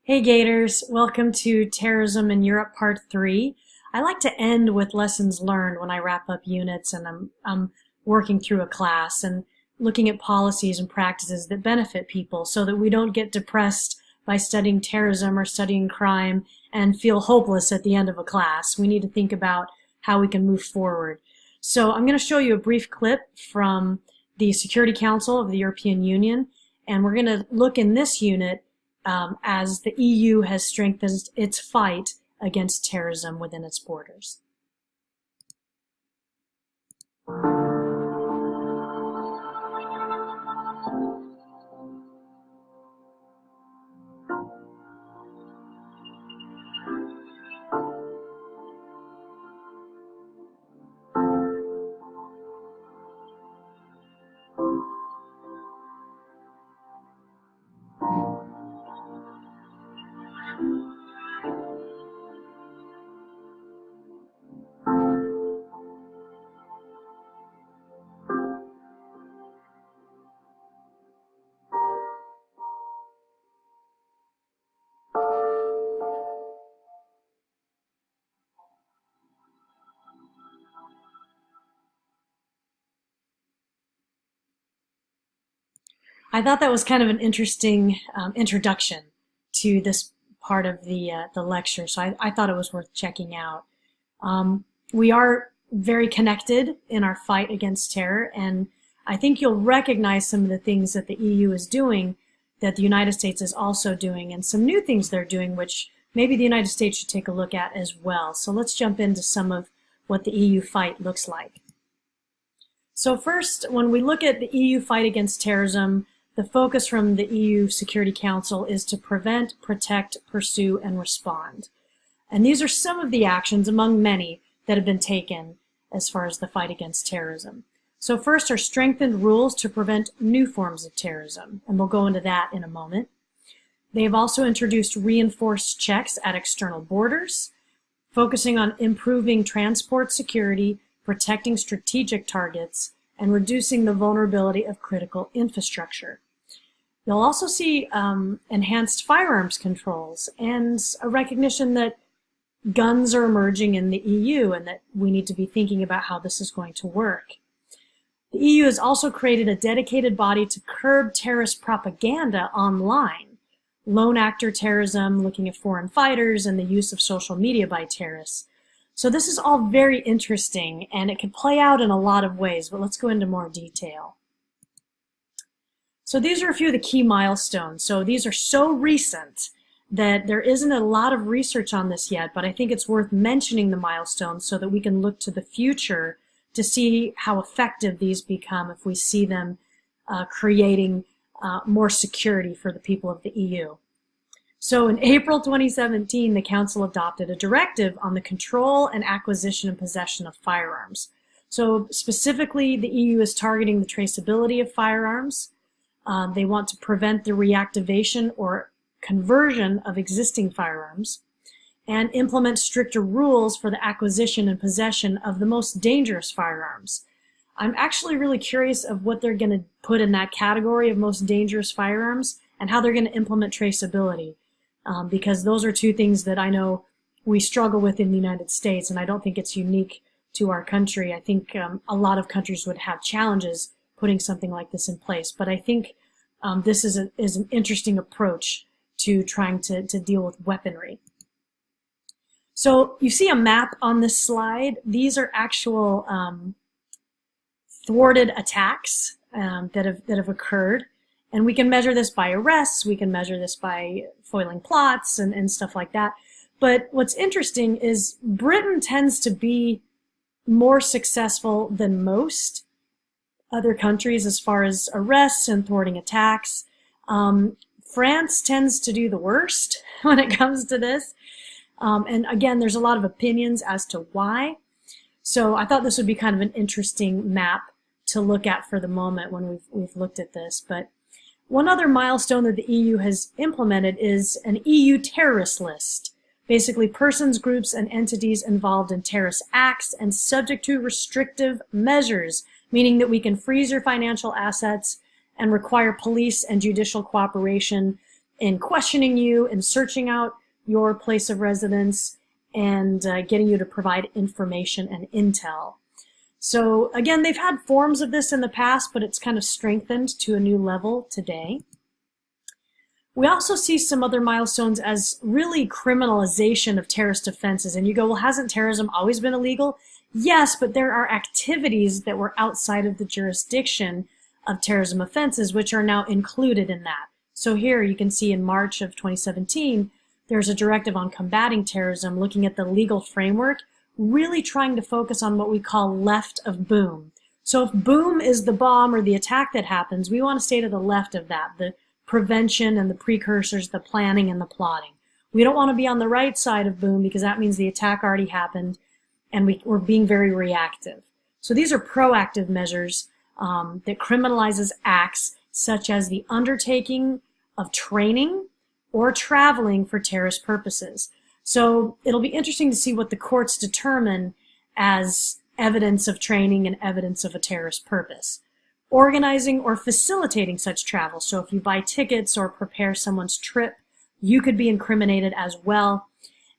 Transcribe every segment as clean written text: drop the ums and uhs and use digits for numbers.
Hey Gators, welcome to Terrorism in Europe Part 3. I like to end with lessons learned when I wrap up units and I'm working through a class and looking at policies and practices that benefit people so that we don't get depressed by studying terrorism or studying crime and feel hopeless at the end of a class. We need to think about how we can move forward. So I'm going to show you a brief clip from the Security Council of the European Union, and we're going to look in this unit as the EU has strengthened its fight against terrorism within its borders. I thought that was kind of an interesting introduction to this part of the lecture, so I thought it was worth checking out. We are very connected in our fight against terror, and I think you'll recognize some of the things that the EU is doing that the United States is also doing, and some new things they're doing which maybe the United States should take a look at as well. So let's jump into some of what the EU fight looks like. So first, when we look at the EU fight against terrorism, the focus from the EU Security Council is to prevent, protect, pursue, and respond. And these are some of the actions, among many, that have been taken as far as the fight against terrorism. So first are strengthened rules to prevent new forms of terrorism, and we'll go into that in a moment. They have also introduced reinforced checks at external borders, focusing on improving transport security, protecting strategic targets, and reducing the vulnerability of critical infrastructure. You'll also see enhanced firearms controls and a recognition that guns are emerging in the EU and that we need to be thinking about how this is going to work. The EU has also created a dedicated body to curb terrorist propaganda online, lone actor terrorism, looking at foreign fighters, and the use of social media by terrorists. So this is all very interesting, and it can play out in a lot of ways, but let's go into more detail. So these are a few of the key milestones. So these are so recent that there isn't a lot of research on this yet, but I think it's worth mentioning the milestones so that we can look to the future to see how effective these become if we see them creating more security for the people of the EU. So in April 2017, the Council adopted a directive on the control and acquisition and possession of firearms. So specifically, the EU is targeting the traceability of firearms. They want to prevent the reactivation or conversion of existing firearms and implement stricter rules for the acquisition and possession of the most dangerous firearms. I'm actually really curious of what they're going to put in that category of most dangerous firearms and how they're going to implement traceability. Because those are two things that I know we struggle with in the United States, and I don't think it's unique to our country. I think a lot of countries would have challenges putting something like this in place, but I think this is an interesting approach to trying to deal with weaponry. So you see a map on this slide. These are actual thwarted attacks that have occurred. And we can measure this by arrests, we can measure this by foiling plots and stuff like that. But what's interesting is Britain tends to be more successful than most other countries as far as arrests and thwarting attacks. France tends to do the worst when it comes to this. And again, there's a lot of opinions as to why. So I thought this would be kind of an interesting map to look at for the moment when we've looked at this. But one other milestone that the EU has implemented is an EU terrorist list. Basically, persons, groups, and entities involved in terrorist acts and subject to restrictive measures, meaning that we can freeze your financial assets and require police and judicial cooperation in questioning you and searching out your place of residence and getting you to provide information and intel. So again, they've had forms of this in the past, but it's kind of strengthened to a new level today. We also see some other milestones as really criminalization of terrorist offenses. And you go, well, hasn't terrorism always been illegal? Yes, but there are activities that were outside of the jurisdiction of terrorism offenses, which are now included in that. So here you can see in March of 2017, there's a directive on combating terrorism, looking at the legal framework, really trying to focus on what we call left of boom. So if boom is the bomb or the attack that happens, we want to stay to the left of that, the prevention and the precursors, the planning and the plotting. We don't want to be on the right side of boom because that means the attack already happened and we're being very reactive. So these are proactive measures that criminalizes acts such as the undertaking of training or traveling for terrorist purposes. So it'll be interesting to see what the courts determine as evidence of training and evidence of a terrorist purpose. Organizing or facilitating such travel. So if you buy tickets or prepare someone's trip, you could be incriminated as well.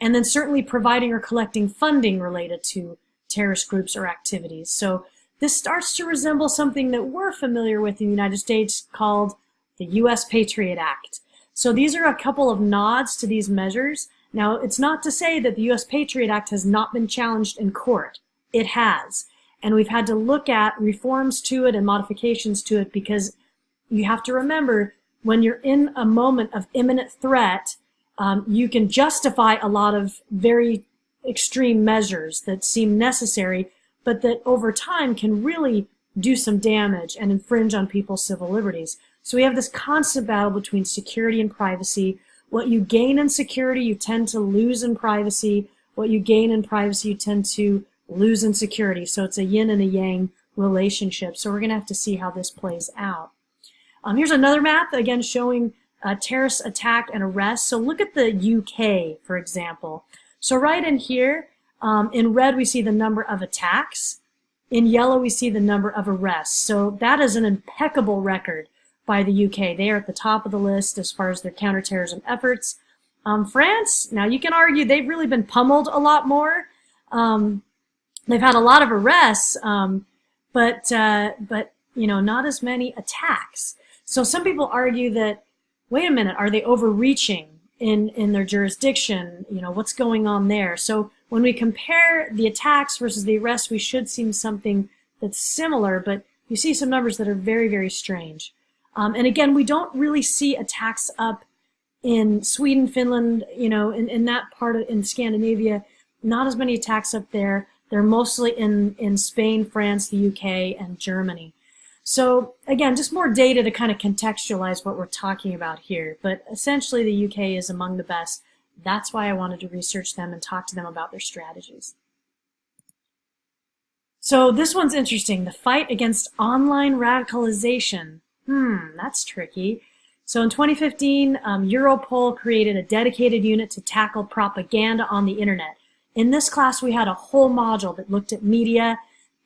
And then certainly providing or collecting funding related to terrorist groups or activities. So this starts to resemble something that we're familiar with in the United States called the U.S. Patriot Act. So these are a couple of nods to these measures. Now, it's not to say that the U.S. Patriot Act has not been challenged in court. It has. And we've had to look at reforms to it and modifications to it because you have to remember when you're in a moment of imminent threat, you can justify a lot of very extreme measures that seem necessary, but that over time can really do some damage and infringe on people's civil liberties. So we have this constant battle between security and privacy. What you gain in security, you tend to lose in privacy. What you gain in privacy, you tend to lose in security. So it's a yin and a yang relationship. So we're going to have to see how this plays out. Here's another map, again, showing terrorist attack and arrest. So look at the UK, for example. So right in here, in red, we see the number of attacks. In yellow, we see the number of arrests. So that is an impeccable record by the UK. They are at the top of the list as far as their counterterrorism efforts. France, now you can argue they've really been pummeled a lot more. They've had a lot of arrests, but you know, not as many attacks. So some people argue that, wait a minute, are they overreaching in their jurisdiction? You know, what's going on there? So when we compare the attacks versus the arrests, we should see something that's similar, but you see some numbers that are very, very strange. And again, we don't really see attacks up in Sweden, Finland, you know, in that part of, in Scandinavia, not as many attacks up there. They're mostly in Spain, France, the UK, and Germany. So again, just more data to kind of contextualize what we're talking about here. But essentially, the UK is among the best. That's why I wanted to research them and talk to them about their strategies. So this one's interesting. The fight against online radicalization. That's tricky. So in 2015, Europol created a dedicated unit to tackle propaganda on the internet. In this class, we had a whole module that looked at media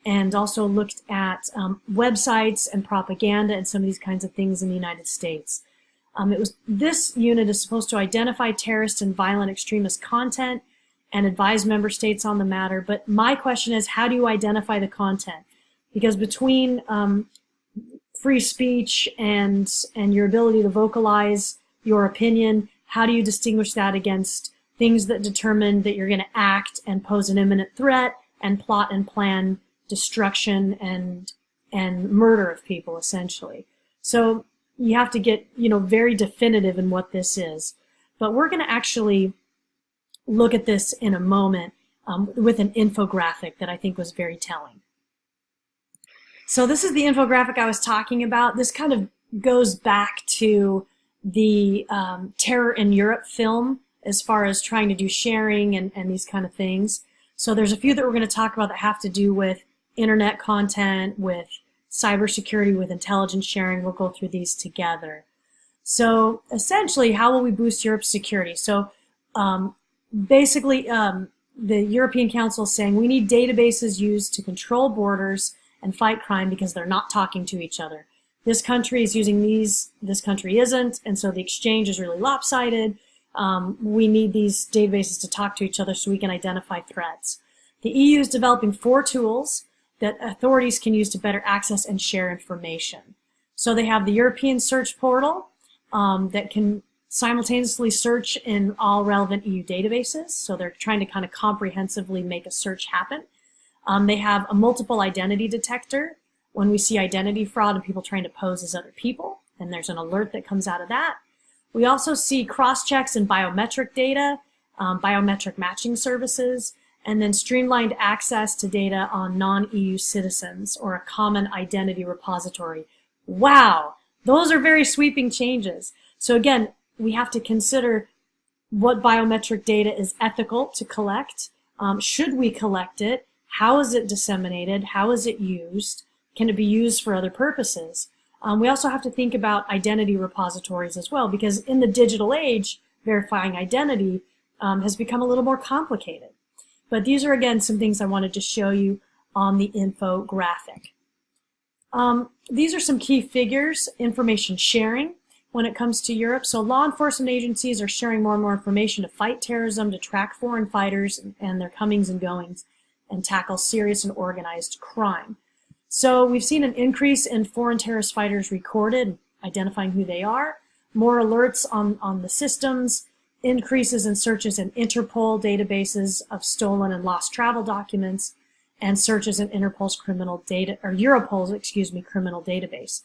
and also looked at websites and propaganda and some of these kinds of things in the United States. This unit is supposed to identify terrorist and violent extremist content and advise member states on the matter. But my question is, how do you identify the content? Because between free speech and your ability to vocalize your opinion, how do you distinguish that against things that determine that you're going to act and pose an imminent threat and plot and plan destruction and murder of people, essentially? So you have to get, you know, very definitive in what this is. But we're going to actually look at this in a moment with an infographic that I think was very telling. So this is the infographic I was talking about. This kind of goes back to the Terror in Europe film as far as trying to do sharing and these kind of things. So there's a few that we're going to talk about that have to do with internet content, with cybersecurity, with intelligence sharing. We'll go through these together. So essentially, how will we boost Europe's security? So basically, the European Council is saying we need databases used to control borders and fight crime because they're not talking to each other. this country is using these, this country isn't, and so the exchange is really lopsided. We need these databases to talk to each other so we can identify threats. The EU is developing 4 tools that authorities can use to better access and share information. So they have the European Search Portal that can simultaneously search in all relevant EU databases. So they're trying to kind of comprehensively make a search happen. They have a multiple identity detector when we see identity fraud and people trying to pose as other people, and there's an alert that comes out of that. We also see cross-checks in biometric data, biometric matching services, and then streamlined access to data on non-EU citizens or a common identity repository. Wow, those are very sweeping changes. So again, we have to consider what biometric data is ethical to collect. Should we collect it? How is it disseminated? How is it used? Can it be used for other purposes? We also have to think about identity repositories as well, because in the digital age, verifying identity has become a little more complicated. But these are, again, some things I wanted to show you on the infographic. These are some key figures, information sharing when it comes to Europe. So law enforcement agencies are sharing more and more information to fight terrorism, to track foreign fighters and their comings and goings, and tackle serious and organized crime. So we've seen an increase in foreign terrorist fighters recorded, identifying who they are, more alerts on the systems, increases in searches in Interpol databases of stolen and lost travel documents, and searches in Interpol's criminal data, or Europol's, criminal database.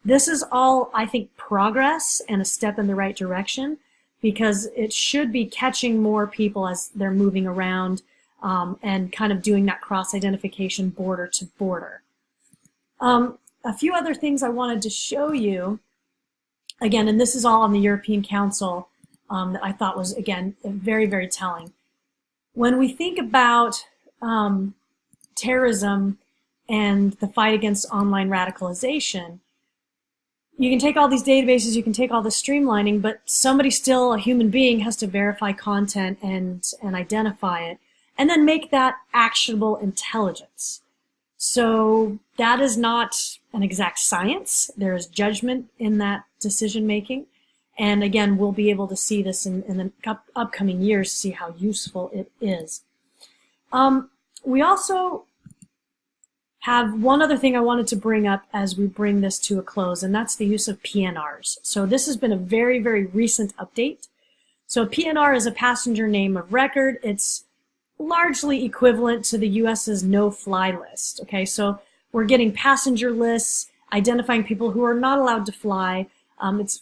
This is all, I think, progress and a step in the right direction, because it should be catching more people as they're moving around and kind of doing that cross-identification border to border. A few other things I wanted to show you, again, and this is all on the European Council, that I thought was, again, very, very telling. When we think about terrorism and the fight against online radicalization, you can take all these databases, you can take all the streamlining, but somebody still, a human being, has to verify content and identify it, and then make that actionable intelligence. So that is not an exact science. There is judgment in that decision making. And again, we'll be able to see this in the upcoming years to see how useful it is. We also have one other thing I wanted to bring up as we bring this to a close, and that's the use of PNRs. So this has been a very, very recent update. So a PNR is a passenger name of record. It's largely equivalent to the US's no-fly list. Okay, so we're getting passenger lists, identifying people who are not allowed to fly.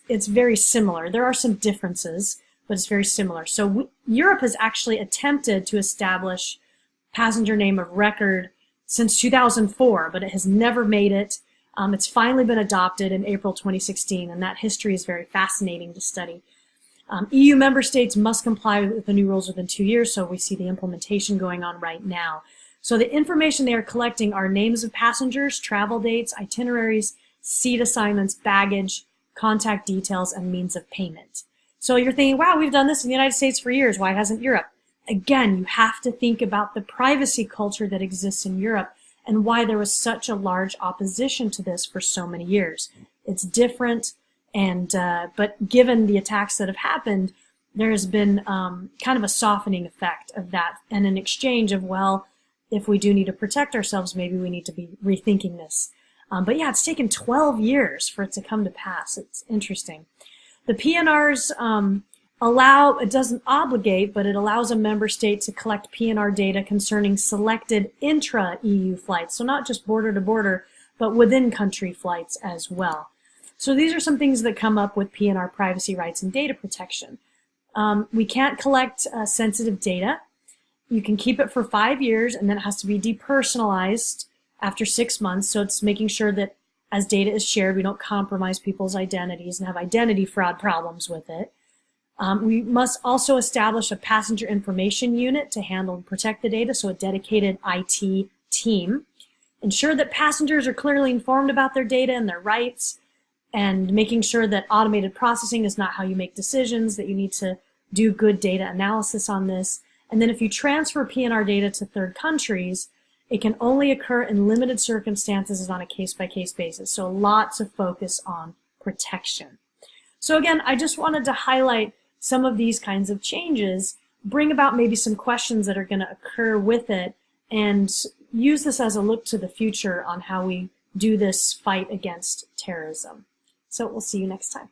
It's very similar. There are some differences, but it's very similar. So Europe has actually attempted to establish passenger name of record since 2004, but it has never made it. It's finally been adopted in April 2016, and that history is very fascinating to study. EU member states must comply with the new rules within 2 years, so we see the implementation going on right now. So the information they are collecting are names of passengers, travel dates, itineraries, seat assignments, baggage, contact details, and means of payment. So you're thinking, wow, we've done this in the United States for years. Why hasn't Europe? Again, you have to think about the privacy culture that exists in Europe and why there was such a large opposition to this for so many years. It's different, and but given the attacks that have happened, there has been kind of a softening effect of that, and an exchange of, well, if we do need to protect ourselves, maybe we need to be rethinking this. But yeah, it's taken 12 years for it to come to pass. It's interesting. The PNRs it doesn't obligate, but it allows a member state to collect PNR data concerning selected intra-EU flights. So not just border to border, but within country flights as well. So these are some things that come up with PNR privacy rights and data protection. We can't collect sensitive data. You can keep it for 5 years, and then it has to be depersonalized after 6 months. So it's making sure that as data is shared, we don't compromise people's identities and have identity fraud problems with it. We must also establish a passenger information unit to handle and protect the data, so a dedicated IT team. Ensure that passengers are clearly informed about their data and their rights, and making sure that automated processing is not how you make decisions, that you need to do good data analysis on this. And then if you transfer PNR data to third countries, It can only occur in limited circumstances and on a case-by-case basis. So lots of focus on protection. So again, I just wanted to highlight some of these kinds of changes, bring about maybe some questions that are going to occur with it, and use this as a look to the future on how we do this fight against terrorism. So we'll see you next time.